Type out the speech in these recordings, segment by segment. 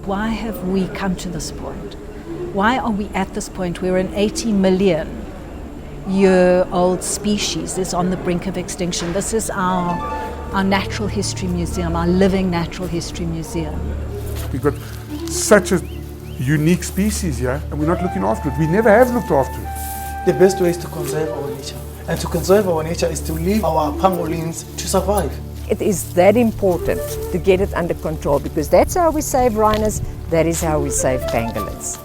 Why have we come to this point? Why are we at this point where an 80 million year old species is on the brink of extinction? This is our natural history museum, our living natural history museum. We've got such a unique species here, and we're not looking after it. We never have looked after it. The best way is to conserve our nature. And to conserve our nature is to leave our pangolins to survive. It is that important to get it under control, because that's how we save rhinos, that is how we save pangolins.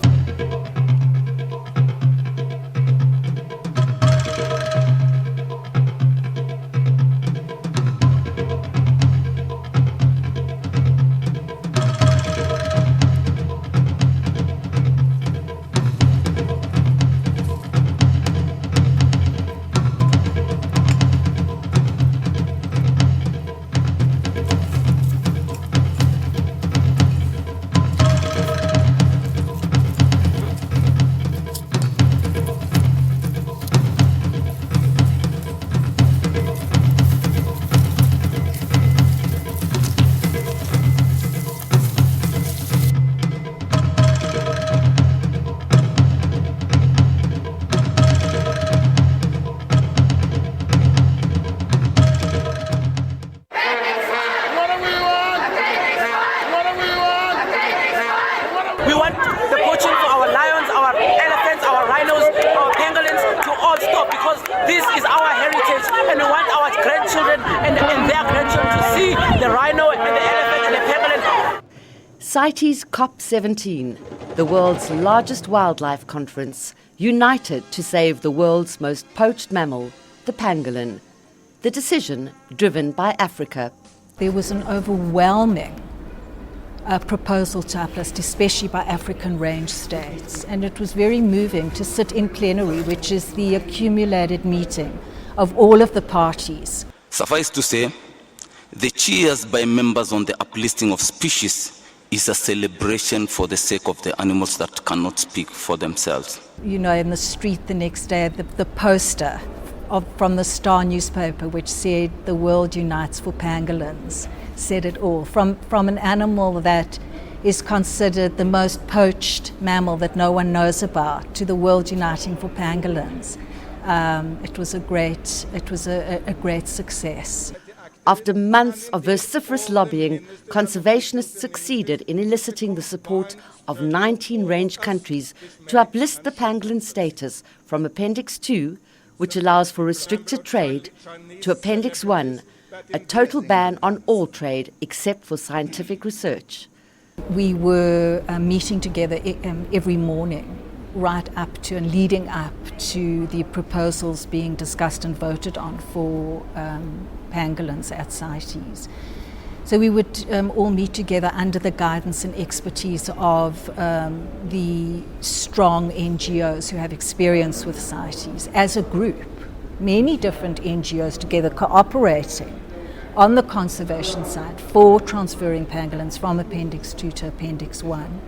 We want the poaching for our lions, our elephants, our rhinos, our pangolins to all stop, because this is our heritage, and we want our grandchildren and their grandchildren to see the rhino and the elephant and the pangolin. CITES COP17, the world's largest wildlife conference, united to save the world's most poached mammal, the pangolin. The decision driven by Africa. There was an overwhelming proposal to uplist, especially by African range states. And it was very moving to sit in plenary, which is the accumulated meeting of all of the parties. Suffice to say, the cheers by members on the uplisting of species is a celebration for the sake of the animals that cannot speak for themselves. You know, in the street the next day, the poster from the Star newspaper, which said "The world unites for pangolins," said it all. From an animal that is considered the most poached mammal that no one knows about, to the world uniting for pangolins. It was a great success. After months of vociferous lobbying, conservationists succeeded in eliciting the support of 19 range countries to uplist the pangolin status from Appendix 2, which allows for restricted trade, to Appendix 1, a total ban on all trade except for scientific research. We were meeting together every morning, right up to and leading up to the proposals being discussed and voted on for pangolins at CITES. So we would all meet together under the guidance and expertise of the strong NGOs who have experience with CITES as a group, many different NGOs together cooperating on the conservation side for transferring pangolins from Appendix 2 to Appendix 1.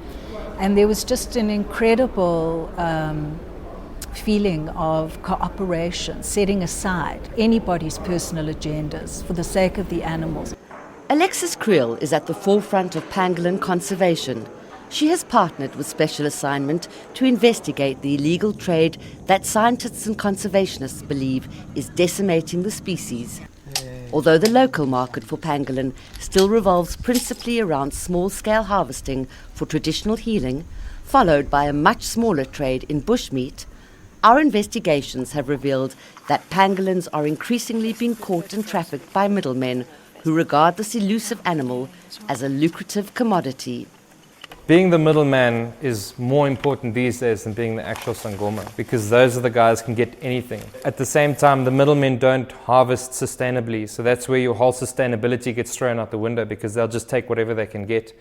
And there was just an incredible feeling of cooperation, setting aside anybody's personal agendas for the sake of the animals. Alexis Creel is at the forefront of pangolin conservation. She has partnered with Special Assignment to investigate the illegal trade that scientists and conservationists believe is decimating the species. Although the local market for pangolin still revolves principally around small-scale harvesting for traditional healing, followed by a much smaller trade in bushmeat, our investigations have revealed that pangolins are increasingly being caught and trafficked by middlemen who regard this elusive animal as a lucrative commodity. Being the middleman is more important these days than being the actual sangoma, because those are the guys who can get anything. At the same time, the middlemen don't harvest sustainably, so that's where your whole sustainability gets thrown out the window, because they'll just take whatever they can get.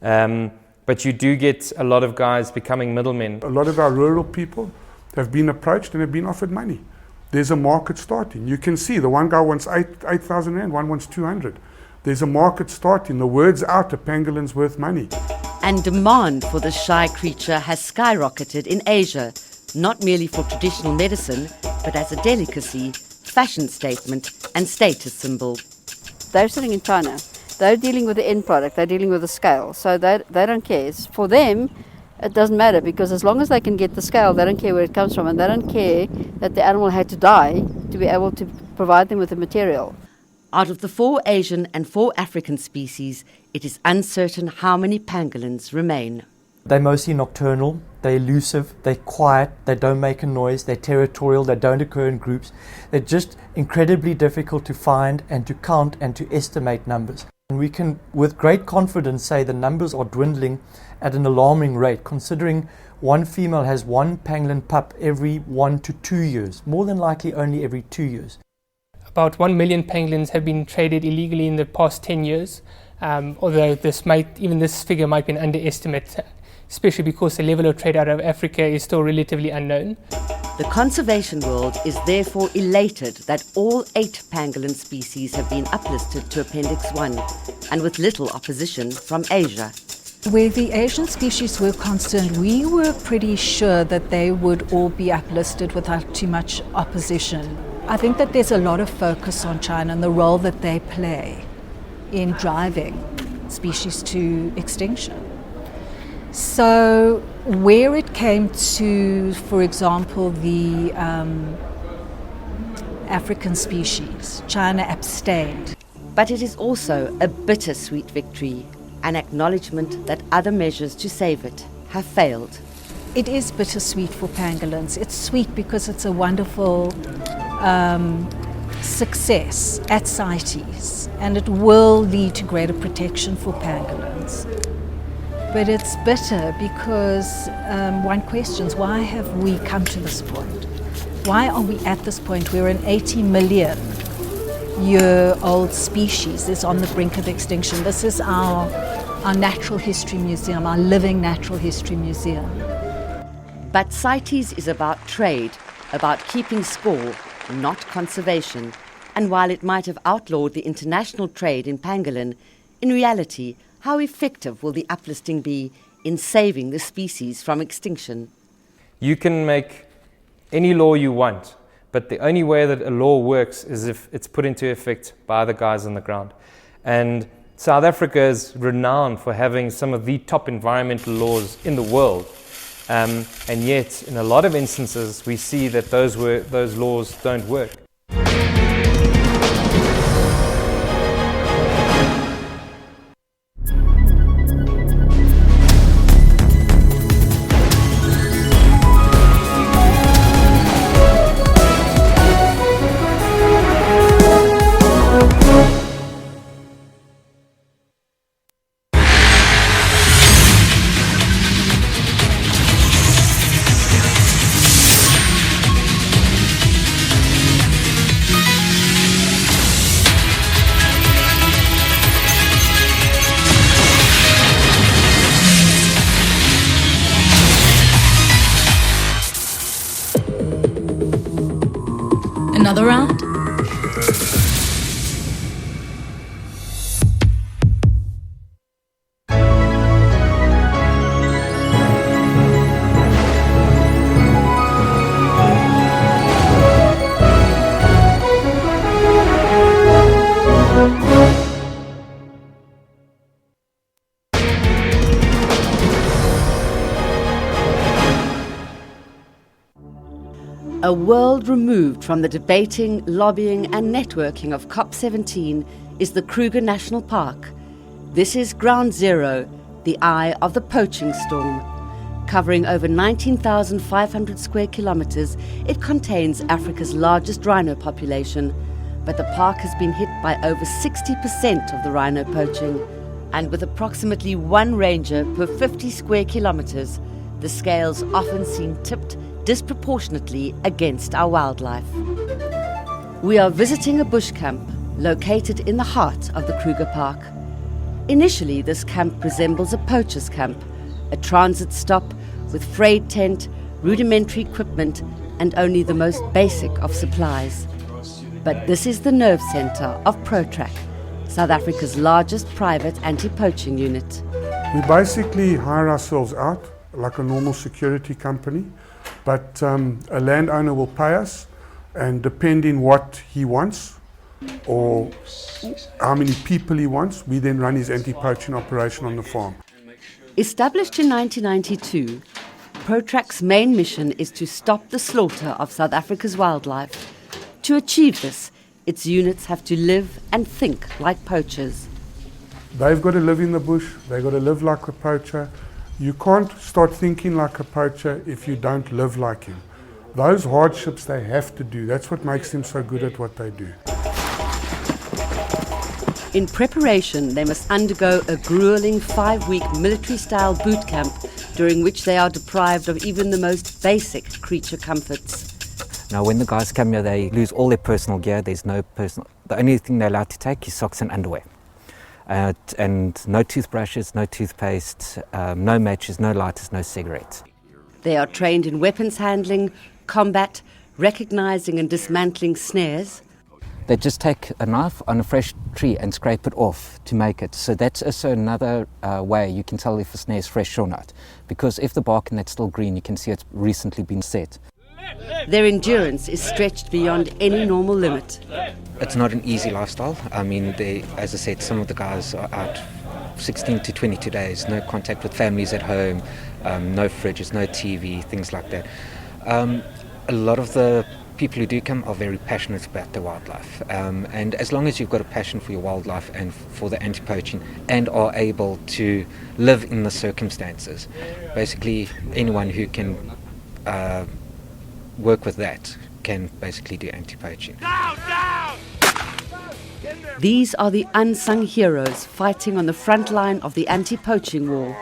But you do get a lot of guys becoming middlemen. A lot of our rural people have been approached and have been offered money. There's a market starting. You can see the one guy wants 8,000 rand, one wants 200. There's a market starting. The word's out, a pangolin's worth money. And demand for this shy creature has skyrocketed in Asia, not merely for traditional medicine, but as a delicacy, fashion statement and status symbol. They're sitting in China They're dealing with the end product, they're dealing with the scale, so they don't care. For them, it doesn't matter, because as long as they can get the scale, they don't care where it comes from, and they don't care that the animal had to die to be able to provide them with the material. Out of the 4 Asian and 4 African species, it is uncertain how many pangolins remain. They're mostly nocturnal, they're elusive, they're quiet, they don't make a noise, they're territorial, they don't occur in groups. They're just incredibly difficult to find and to count and to estimate numbers. And we can, with great confidence, say the numbers are dwindling at an alarming rate, considering one female has 1 pangolin pup every 1 to 2 years, more than likely only every 2 years. About 1 million pangolins have been traded illegally in the past 10 years, although this figure might be an underestimate, especially because the level of trade out of Africa is still relatively unknown. The conservation world is therefore elated that all 8 pangolin species have been uplisted to Appendix 1, and with little opposition from Asia. Where the Asian species were concerned, we were pretty sure that they would all be uplisted without too much opposition. I think that there's a lot of focus on China and the role that they play in driving species to extinction. So where it came to, for example, the African species, China abstained. But it is also a bittersweet victory, an acknowledgement that other measures to save it have failed. It is bittersweet for pangolins. It's sweet because it's a wonderful success at CITES, and it will lead to greater protection for pangolins. But it's bitter because one questions, why have we come to this point? Why are we at this point where an 80 million year old species is on the brink of extinction? This is our natural history museum, our living natural history museum. But CITES is about trade, about keeping score, not conservation. And while it might have outlawed the international trade in pangolin, in reality, how effective will the uplisting be in saving the species from extinction? You can make any law you want, but the only way that a law works is if it's put into effect by the guys on the ground. And South Africa is renowned for having some of the top environmental laws in the world. And yet, in a lot of instances, we see that those laws don't work. Another round? A world removed from the debating, lobbying and networking of COP17 is the Kruger National Park. This is ground zero, the eye of the poaching storm. Covering over 19,500 square kilometers, it contains Africa's largest rhino population. But the park has been hit by over 60% of the rhino poaching. And with approximately 1 ranger per 50 square kilometers, the scales often seem tipped disproportionately against our wildlife. We are visiting a bush camp located in the heart of the Kruger Park. Initially, this camp resembles a poacher's camp, a transit stop with frayed tent, rudimentary equipment, and only the most basic of supplies. But this is the nerve centre of ProTrack, South Africa's largest private anti-poaching unit. We basically hire ourselves out like a normal security company. But a landowner will pay us, and depending what he wants, or how many people he wants. We then run his anti-poaching operation on the farm. Established in 1992, ProTrack's main mission is to stop the slaughter of South Africa's wildlife. To achieve this, its units have to live and think like poachers. They've got to live in the bush, they've got to live like a poacher. You can't start thinking like a poacher if you don't live like him. Those hardships they have to do, that's what makes them so good at what they do. In preparation, they must undergo a grueling 5-week military-style boot camp, during which they are deprived of even the most basic creature comforts. Now, when the guys come here, they lose all their personal gear. There's no personal. The only thing they're allowed to take is socks and underwear, and no toothbrushes, no toothpaste, no matches, no lighters, no cigarettes. They are trained in weapons handling, combat, recognizing and dismantling snares. They just take a knife on a fresh tree and scrape it off to make it. So that's also another way you can tell if a snare is fresh or not. Because if the bark and that's still green, you can see it's recently been set. Their endurance is stretched beyond any normal limit. It's not an easy lifestyle. I mean, as I said, some of the guys are out 16 to 22 days, no contact with families at home, no fridges, no TV, things like that. A lot of the people who do come are very passionate about their wildlife, and as long as you've got a passion for your wildlife and for the anti-poaching and are able to live in the circumstances, basically anyone who can work with that can basically do anti-poaching. These are the unsung heroes fighting on the front line of the anti-poaching war,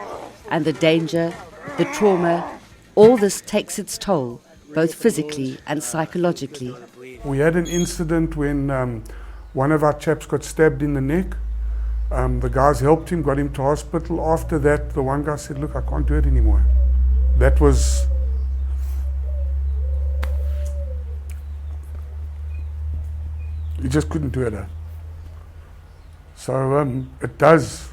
and the danger, the trauma, all this takes its toll, both physically and psychologically. We had an incident when one of our chaps got stabbed in the neck. The guys helped him, got him to hospital. After that, the one guy said, "Look, I can't do it anymore." That was... He just couldn't do it. So it does,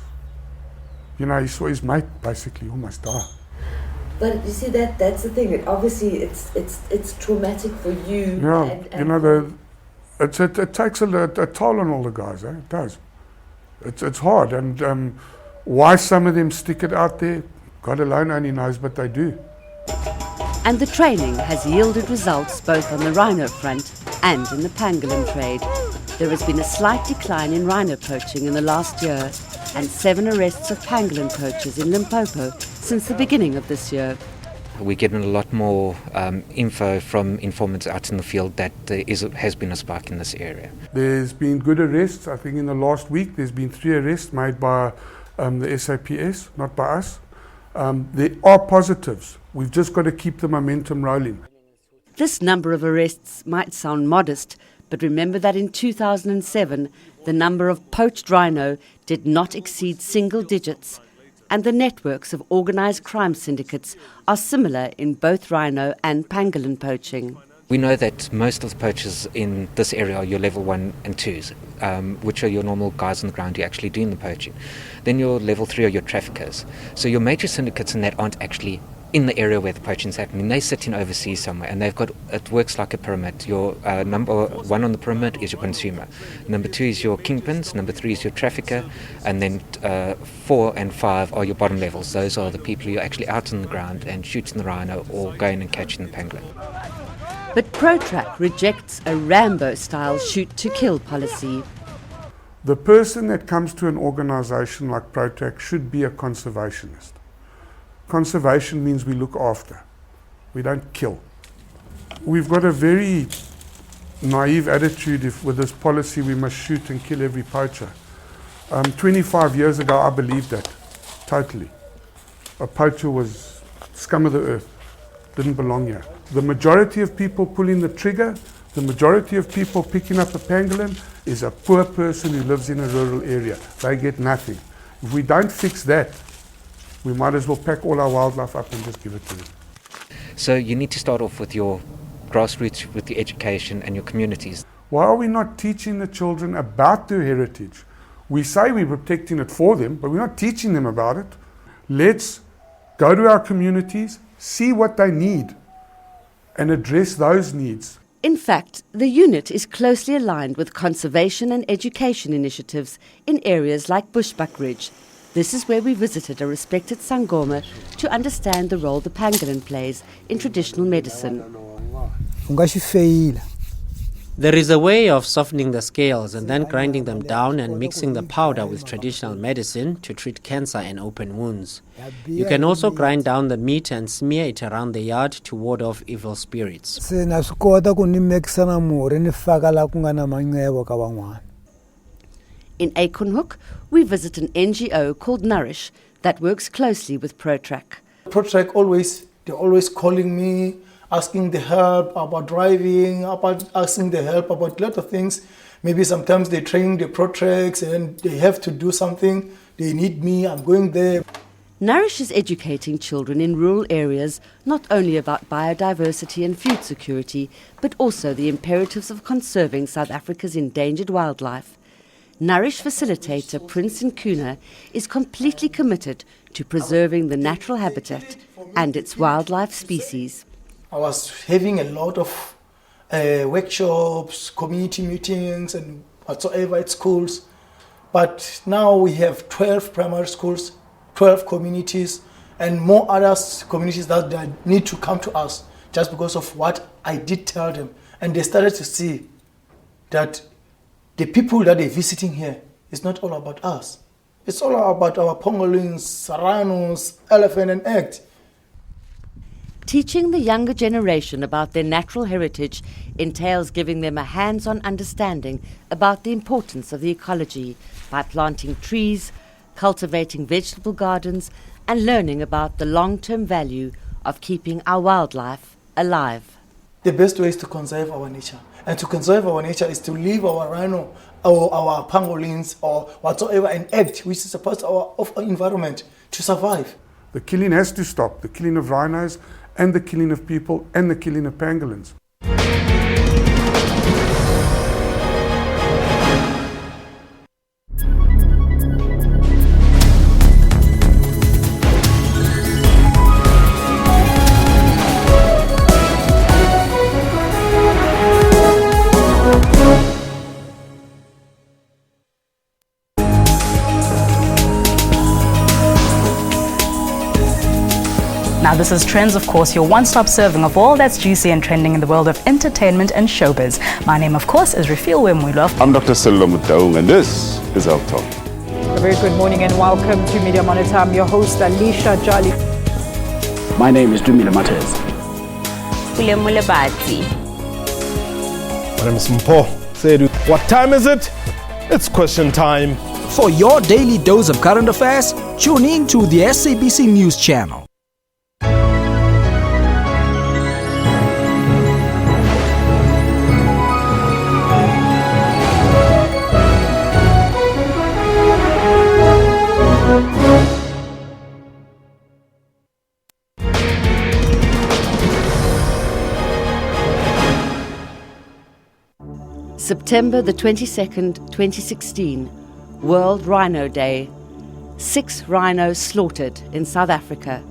you know, he saw his mate basically almost die. But you see, that's the thing. Obviously, it's traumatic for you. Yeah, and you know, it takes a toll on all the guys. It does. It's hard, and why some of them stick it out there, God alone only knows, but they do. And the training has yielded results both on the rhino front and in the pangolin trade. There has been a slight decline in rhino poaching in the last year, and 7 arrests of pangolin poachers in Limpopo since the beginning of this year. We're getting a lot more info from informants out in the field that there has been a spike in this area. There's been good arrests. I think in the last week there's been 3 arrests made by the SABC, not by us. There are positives. We've just got to keep the momentum rolling. This number of arrests might sound modest, but remember that in 2007, the number of poached rhino did not exceed single digits, and the networks of organised crime syndicates are similar in both rhino and pangolin poaching. We know that most of the poachers in this area are your level 1 and 2s, which are your normal guys on the ground who are actually doing the poaching. Then your level 3 are your traffickers. So your major syndicates in that aren't actually in the area where the poaching is happening. They sit in overseas somewhere, and it works like a pyramid. Your number 1 on the pyramid is your consumer. Number 2 is your kingpins. Number 3 is your trafficker. And then 4 and 5 are your bottom levels. Those are the people who are actually out on the ground and shooting the rhino or going and catching the pangolin. But ProTrack rejects a Rambo-style shoot-to-kill policy. The person that comes to an organisation like ProTrack should be a conservationist. Conservation means we look after. We don't kill. We've got a very naive attitude with this policy we must shoot and kill every poacher. 25 years ago I believed that, totally. A poacher was scum of the earth, didn't belong here. The majority of people pulling the trigger, the majority of people picking up a pangolin is a poor person who lives in a rural area. They get nothing. If we don't fix that, we might as well pack all our wildlife up and just give it to them. So you need to start off with your grassroots, with the education and your communities. Why are we not teaching the children about their heritage? We say we're protecting it for them, but we're not teaching them about it. Let's go to our communities, see what they need, and address those needs. In fact, the unit is closely aligned with conservation and education initiatives in areas like Bushbuck Ridge. This is where we visited a respected Sangoma to understand the role the pangolin plays in traditional medicine. There is a way of softening the scales and then grinding them down and mixing the powder with traditional medicine to treat cancer and open wounds. You can also grind down the meat and smear it around the yard to ward off evil spirits. In Acornhoek, we visit an NGO called Nourish that works closely with ProTrack. ProTrack they're always calling me, asking the help about driving, asking the help about a lot of things. Maybe sometimes they train the ProTracks and they have to do something. They need me, I'm going there. Nourish is educating children in rural areas not only about biodiversity and food security, but also the imperatives of conserving South Africa's endangered wildlife. Nourish facilitator Prince Nkuna is completely committed to preserving the natural habitat and its wildlife species. I was having a lot of workshops, community meetings and whatsoever at schools. But now we have 12 primary schools, 12 communities and more other communities that need to come to us just because of what I did tell them. And they started to see that the people that they're visiting here is not all about us. It's all about our pangolins, rhinos, elephant and egg. Teaching the younger generation about their natural heritage entails giving them a hands-on understanding about the importance of the ecology by planting trees, cultivating vegetable gardens, and learning about the long-term value of keeping our wildlife alive. The best way is to conserve our nature. And to conserve our nature is to leave our rhino or our pangolins or whatsoever and egg, which is a part of our environment, to survive. The killing has to stop, the killing of rhinos and the killing of people and the killing of pangolins. Now this is Trends, of course, your one-stop serving of all that's juicy and trending in the world of entertainment and showbiz. My name, of course, is Refil Wemwilo. I'm Dr. Sello Mutaung and this is Health Talk. A very good morning and welcome to Media Monitor. I'm your host, Alicia Jolly. My name is Dumile Matters. My name is Mpho Sedu. What time is it? It's question time. For your daily dose of current affairs, tune in to the SABC News Channel. September the 22nd, 2016, World Rhino Day. 6 rhinos slaughtered in South Africa.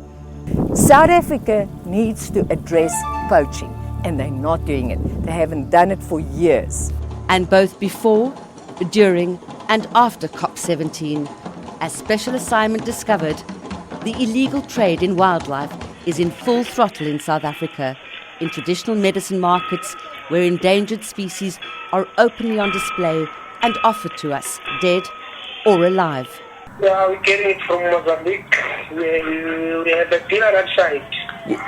South Africa needs to address poaching, and they're not doing it. They haven't done it for years. And both before, during, and after COP17, as Special Assignment discovered, the illegal trade in wildlife is in full throttle in South Africa, in traditional medicine markets where endangered species are openly on display and offered to us, dead or alive. Yeah, we're getting it from Mozambique. We have a dealer outside.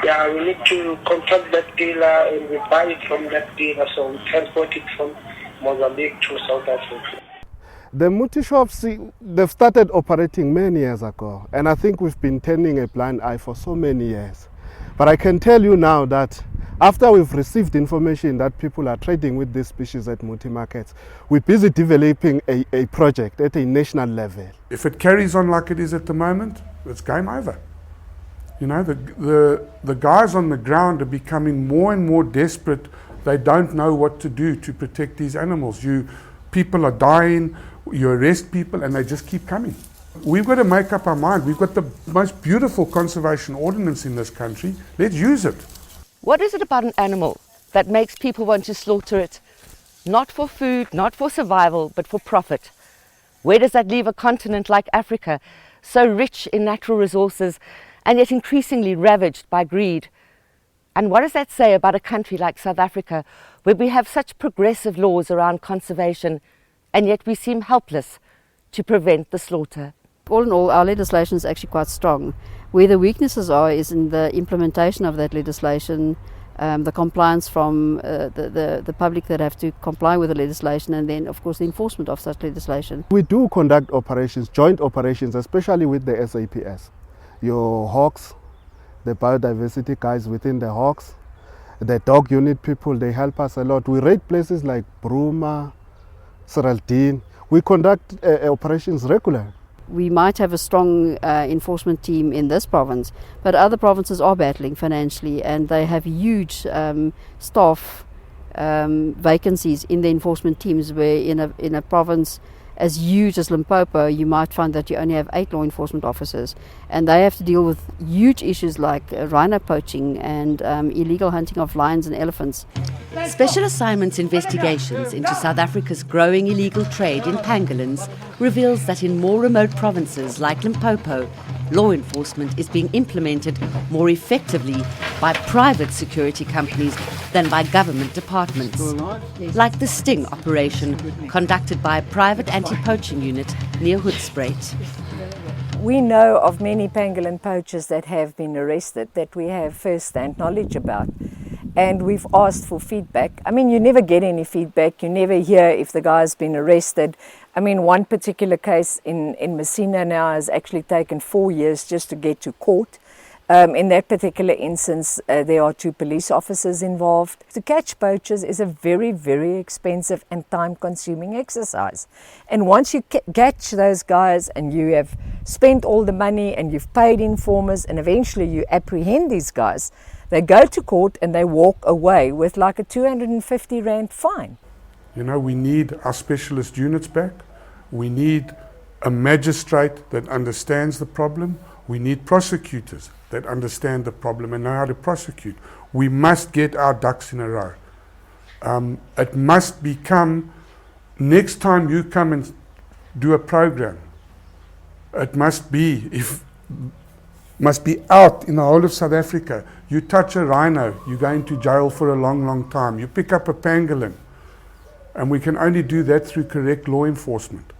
Yeah, we need to contact that dealer and we buy it from that dealer, so we transport it from Mozambique to South Africa. The Muti shops, they've started operating many years ago, and I think we've been turning a blind eye for so many years. But I can tell you now that after we've received information that people are trading with these species at Muti markets, we're busy developing a project at a national level. If it carries on like it is at the moment, it's game over. You know, the guys on the ground are becoming more and more desperate. They don't know what to do to protect these animals. People are dying, you arrest people and they just keep coming. We've got to make up our mind. We've got the most beautiful conservation ordinance in this country. Let's use it. What is it about an animal that makes people want to slaughter it, not for food, not for survival, but for profit. Where does that leave a continent like Africa, so rich in natural resources and yet increasingly ravaged by greed? And what does that say about a country like South Africa, where we have such progressive laws around conservation, and yet we seem helpless to prevent the slaughter? All in all, our legislation is actually quite strong. Where the weaknesses are is in the implementation of that legislation, the compliance from the public that have to comply with the legislation, and then, of course, the enforcement of such legislation. We do conduct operations, joint operations, especially with the SAPS. Your hawks, the biodiversity guys within the hawks, the dog unit people, they help us a lot. We raid places like Bruma, Seraldine. We conduct operations regularly. We might have a strong enforcement team in this province, but other provinces are battling financially, and they have huge staff vacancies in the enforcement teams, where in a province as huge as Limpopo, you might find that you only have 8 law enforcement officers, and they have to deal with huge issues like rhino poaching and illegal hunting of lions and elephants. Special Assignments investigations into South Africa's growing illegal trade in pangolins reveals that in more remote provinces like Limpopo, law enforcement is being implemented more effectively by private security companies than by government departments, like the Sting operation conducted by a private anti-poaching unit near Hoedspruit. We know of many pangolin poachers that have been arrested that we have first-hand knowledge about. And we've asked for feedback. I mean, you never get any feedback. You never hear if the guy's been arrested. I mean, one particular case in Messina now has actually taken 4 years just to get to court. In that particular instance, there are 2 police officers involved. To catch poachers is a very, very expensive and time-consuming exercise. And once you catch those guys and you have spent all the money and you've paid informers and eventually you apprehend these guys, they go to court and they walk away with like a 250 Rand fine. You know, we need our specialist units back. We need a magistrate that understands the problem. We need prosecutors that understand the problem and know how to prosecute. We must get our ducks in a row. It must become, next time you come and do a program, it must be out in the whole of South Africa. You touch a rhino, you go into jail for a long, long time. You pick up a pangolin, and we can only do that through correct law enforcement.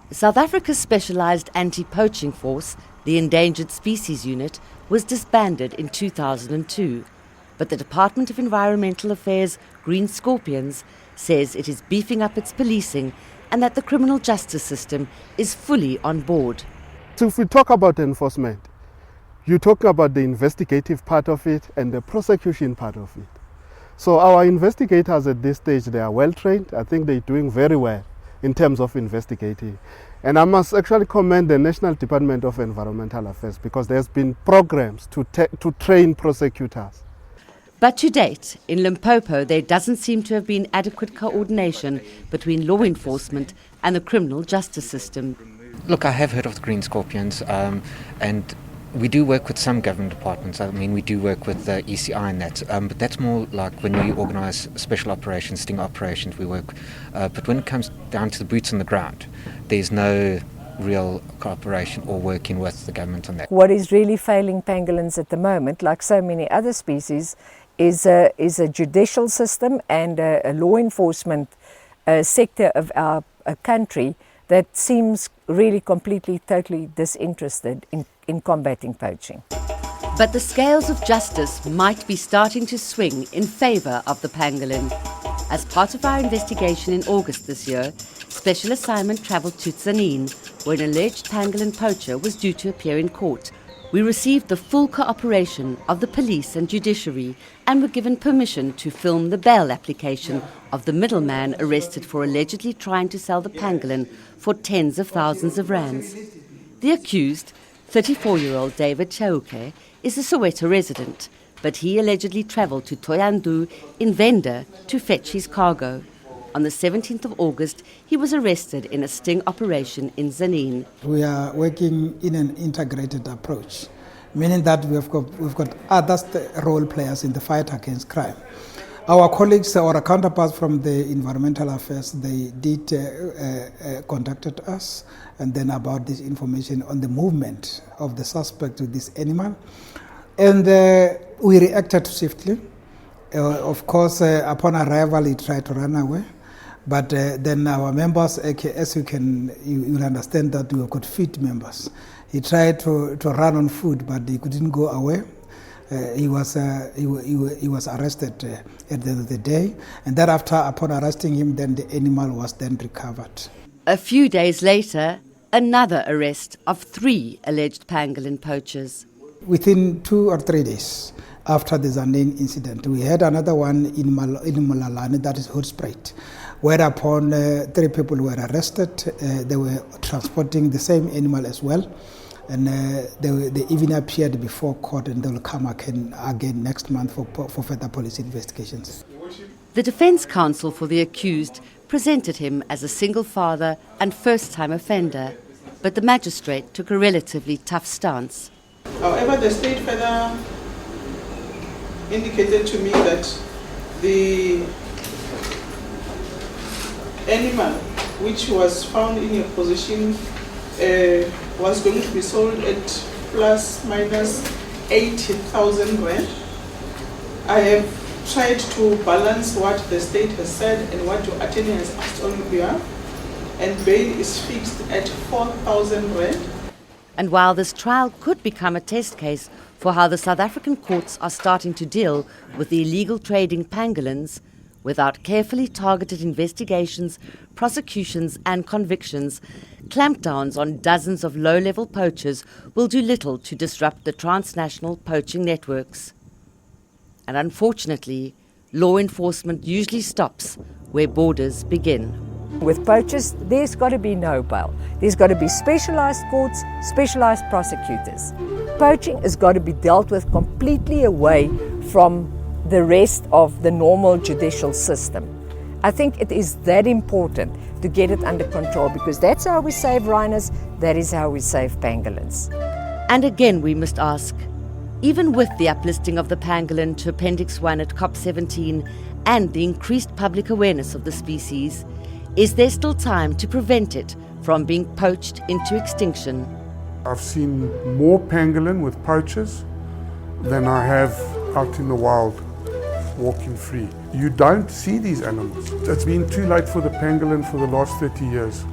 South Africa's specialised anti-poaching force, the Endangered Species Unit, was disbanded in 2002. But the Department of Environmental Affairs, Green Scorpions, says it is beefing up its policing and that the criminal justice system is fully on board. So if we talk about enforcement, you're talking about the investigative part of it and the prosecution part of it. So our investigators at this stage, they are well trained. I think they're doing very well in terms of investigating. And I must actually commend the National Department of Environmental Affairs, because there's been programs to train prosecutors. But to date, in Limpopo, there doesn't seem to have been adequate coordination between law enforcement and the criminal justice system. Look, I have heard of the Green Scorpions, and we do work with some government departments. I mean, we do work with the ECI and that, but that's more like when we organise special operations, sting operations, we work. But when it comes down to the boots on the ground, there's no real cooperation or working with the government on that. What is really failing pangolins at the moment, like so many other species, is a judicial system and a law enforcement sector of our country that seems really completely, totally disinterested in combating poaching. But the scales of justice might be starting to swing in favour of the pangolin. As part of our investigation in August this year, Special Assignment travelled to Tzaneen, where an alleged pangolin poacher was due to appear in court. We received the full cooperation of the police and judiciary and were given permission to film the bail application of the middleman arrested for allegedly trying to sell the pangolin for tens of thousands of rands. The accused, 34-year-old David Chauke, is a Soweto resident, but he allegedly travelled to Thohoyandou in Venda to fetch his cargo. On the 17th of August, he was arrested in a sting operation in Tzaneen. We are working in an integrated approach, meaning that we've got other role players in the fight against crime. Our colleagues, our counterparts from the environmental affairs, they did contacted us and then about this information on the movement of the suspect with this animal. And we reacted swiftly. Of course, upon arrival, he tried to run away. But then our members, as you will understand that we could feed members. He tried to run on food, but he couldn't go away. He was arrested at the end of the day, and thereafter, upon arresting him, then the animal was then recovered. A few days later, another arrest of 3 alleged pangolin poachers. Within 2 or 3 days after the Zandane incident, we had another one in Molalane, that is Hoedspruit, whereupon 3 people were arrested. They were transporting the same animal as well. And they even appeared before court, and they will come again next month for further police investigations. The defence counsel for the accused presented him as a single father and first-time offender, but the magistrate took a relatively tough stance. However, the state further indicated to me that the animal which was found in your possession was going to be sold at plus minus 80,000 rand. I have tried to balance what the state has said and what your attorney has asked on behalf, and bail is fixed at 4,000 rand. And while this trial could become a test case for how the South African courts are starting to deal with the illegal trading pangolins, without carefully targeted investigations, prosecutions and convictions, clampdowns on dozens of low-level poachers will do little to disrupt the transnational poaching networks. And unfortunately, law enforcement usually stops where borders begin. With poachers, there's got to be no bail. There's got to be specialised courts, specialised prosecutors. Poaching has got to be dealt with completely away from the rest of the normal judicial system. I think it is that important to get it under control, because that's how we save rhinos, that is how we save pangolins. And again we must ask, even with the uplisting of the pangolin to Appendix 1 at COP17 and the increased public awareness of the species, is there still time to prevent it from being poached into extinction? I've seen more pangolin with poachers than I have out in the wild, walking free. You don't see these animals. It's been too late for the pangolin for the last 30 years.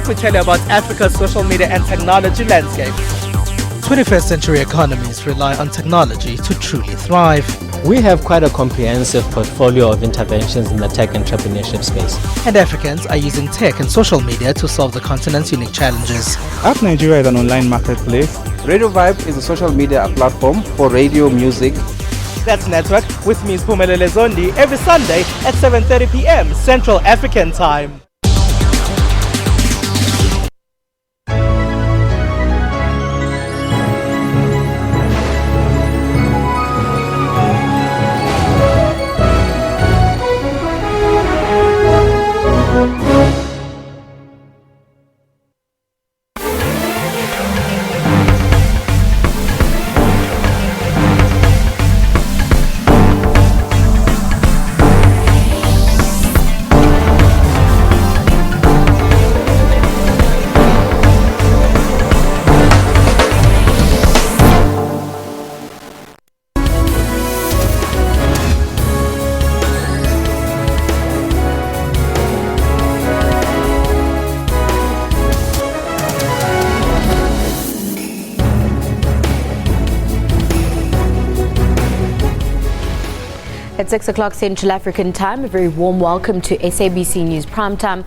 We tell you about Africa's social media and technology landscape. 21st century economies rely on technology to truly thrive. We have quite a comprehensive portfolio of interventions in the tech entrepreneurship space. And Africans are using tech and social media to solve the continent's unique challenges. App Nigeria is an online marketplace. Radio Vibe is a social media platform for radio music. That's Network with me, Spumelele Zondi, every Sunday at 7:30 p.m. Central African Time. At 6 o'clock Central African time, a very warm welcome to SABC News Primetime.